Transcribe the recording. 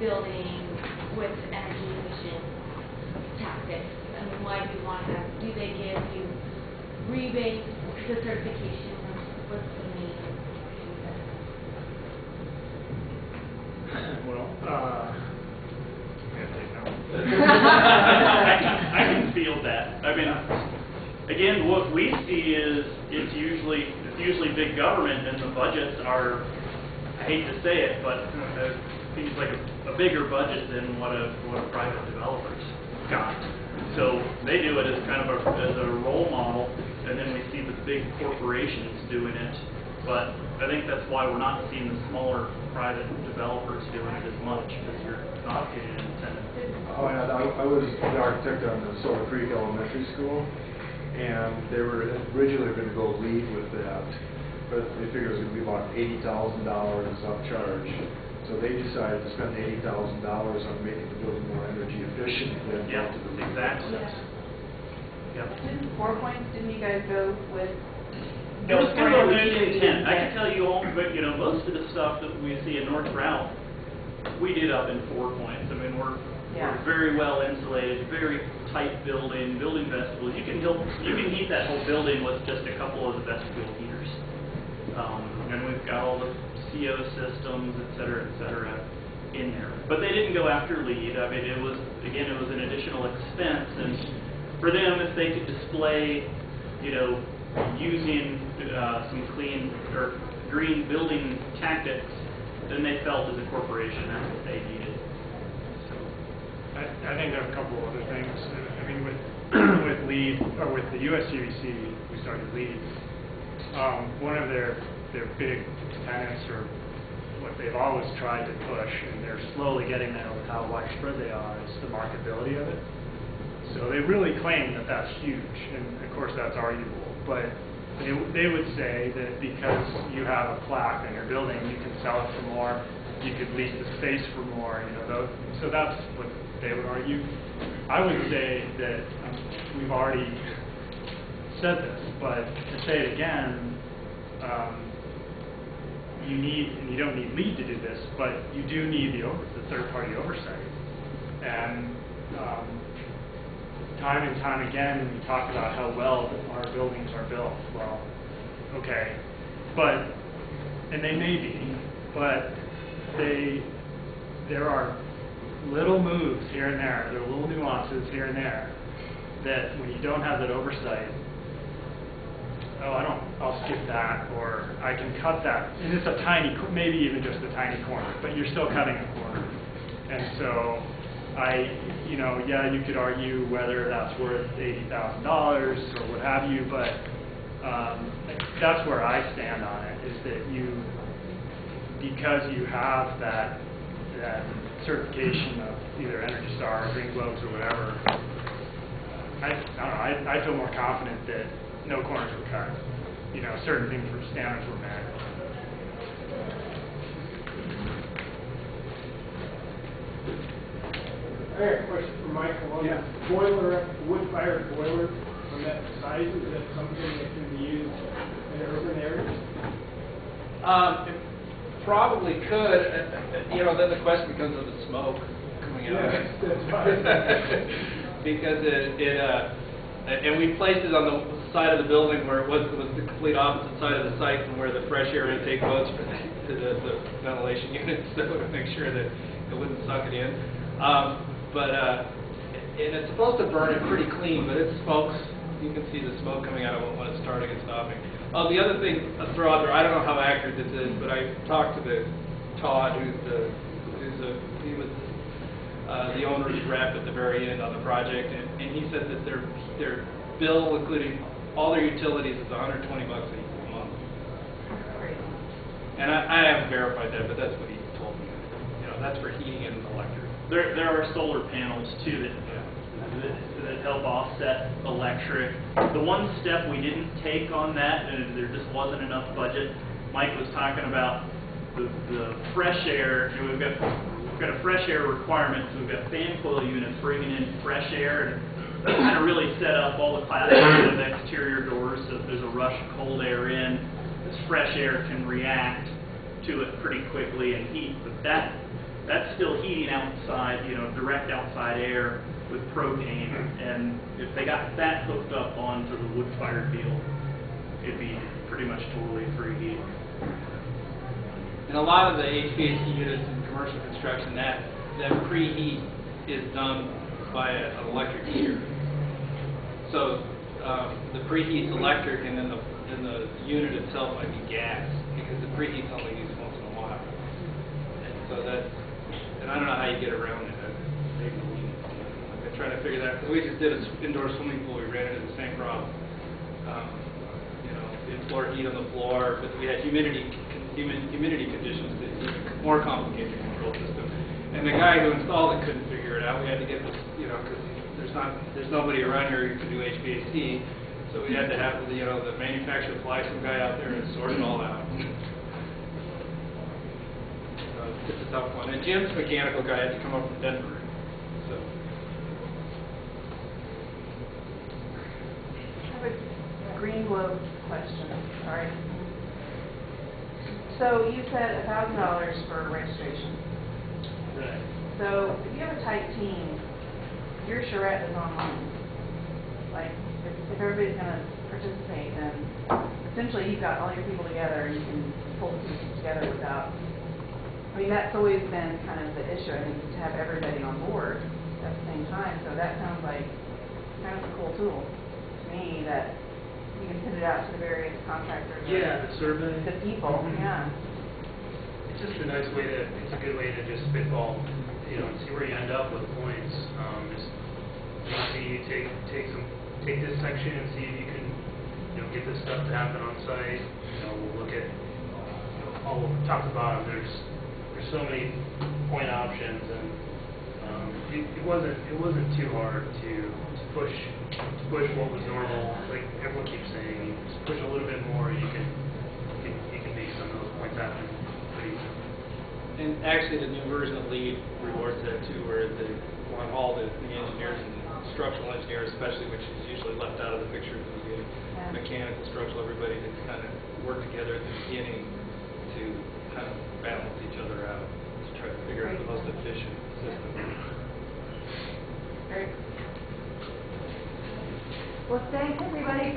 building with energy efficient tactics? I mean, why do you want to have, do they give you rebates, the certification, what's the main reason? Well, I can feel that. I mean, again, what we see is it's usually big government, and the budgets are, I hate to say it, but it seems like a bigger budget than what a private developer's got. So they do it as kind of as a role model, and then we see the big corporations doing it. But I think that's why we're not seeing the smaller private developers doing it as much, because you're not getting an incentive. Oh, and I was the architect on the Silver Creek Elementary School, and they were originally going to go LEED with that, but they figured it was going to be about $80,000 upcharge. So they decided to spend $80,000 on making the building more energy efficient than Yep, to the exactly. Yeah. Yep. Didn't 4 Points, didn't you guys go with? It was kind of a lead intent. I can tell you all, but you know, most of the stuff that we see in North Route, we did up in 4 Points. I mean, we're very well insulated, very tight building vestibules. You can heat that whole building with just a couple of the vestibule heaters, and we've got all the CO systems, et cetera, in there. But they didn't go after LEED. I mean, it was an additional expense, and for them, if they could display, you know, using some clean or green building tactics, then they felt as a corporation that's what they needed. So I think there are a couple other things. I mean, with LEED, or with the USGBC, we started LEED. One of their big tenets, or what they've always tried to push, and they're slowly getting there with how widespread they are, is the marketability of it. So they really claim that that's huge, and of course that's arguable. But they would say that because you have a plaque in your building, you can sell it for more, you could lease the space for more. You know, so that's what they would argue. I would say that we've already said this, but to say it again, you need, and you don't need LEED to do this, but you do need the third-party oversight. And time and time again, we talk about how well our buildings are built. Well, okay, and they may be, but there are little moves here and there are little nuances here and there that when you don't have that oversight, I'll skip that, or I can cut that, and it's a tiny, maybe even just a tiny corner, but you're still cutting a corner. And so you could argue whether that's worth $80,000 or what have you, but that's where I stand on it, is that because you have that certification of either Energy Star or Green Globes or whatever, I don't know, I feel more confident that no corners were cut. You know, certain things for standards were met. I have a question for Michael on that boiler, wood-fired boiler, on that size. Is that something that can be used in urban areas? It probably could. You know, then the question becomes of the smoke coming out. Yeah, that's right. Because and we placed it on the side of the building where it was the complete opposite side of the site from where the fresh air intake was for the ventilation units, so to make sure that it wouldn't suck it in. And it's supposed to burn it pretty clean, but it smokes. You can see the smoke coming out of it when it's starting and stopping. Oh, the other thing I'll throw out there, I don't know how accurate this is, but I talked to Todd, he was the owner's rep at the very end on the project, and he said that their bill, including all their utilities, is $120 a month. And I haven't verified that, but that's what he told me. You know, that's for heating and electric. There are solar panels too that help offset electric. The one step we didn't take on that, and there just wasn't enough budget. Mike was talking about the fresh air. You know, we've got a fresh air requirement, so we've got fan coil units bringing in fresh air, and that kind of really set up all the classic of exterior doors. So if there's a rush of cold air in, this fresh air can react to it pretty quickly and heat. But That's still heating outside, direct outside air with propane, and if they got that hooked up onto the wood-fired deal, it'd be pretty much totally free heat. And a lot of the HVAC units in commercial construction, that preheat is done by an electric heater. So the preheat's electric, and then the unit itself might be gas, because the preheat's only used once in a while. And so and I don't know how you get around it. Maybe I've been trying to figure that, because we just did an indoor swimming pool, we ran into the same problem. In-floor heat on the floor, but we had humidity conditions that even more complicated the control system. And the guy who installed it couldn't figure it out. We had to get this, because there's nobody around here who can do HVAC, so we had to have the manufacturer fly some guy out there and sort it all out. So it's a tough one. And Jim's mechanical guy had to come up from Denver. So. I have a green globe question, sorry. So you said $1,000 for registration. Right. So if you have a tight team, your charrette is online. Like, if everybody's going to participate, then essentially you've got all your people together and you can pull the pieces together without, I mean, that's always been kind of the issue, I think, is to have everybody on board at the same time. So that sounds like kind of a cool tool to me, that you can put it out to the various contractors. Yeah, the survey. The people, yeah. It's just a nice way it's a good way to just spitball, and see where you end up with points. See, take this section and see if you can, get this stuff to happen on site. We'll look at, all top to bottom. There's so many point options, and it wasn't too hard to push what was normal. Like everyone keeps saying, you just push a little bit more, you can make some of those points happen pretty easily. And actually, the new version of LEED rewards that too, where they want all the engineers and structural engineers, especially, which is usually left out of the picture at the beginning, mechanical, structural, everybody to kind of work together at the beginning to kind of balance each other out to try to figure out the most efficient system. Great. Well, thanks everybody for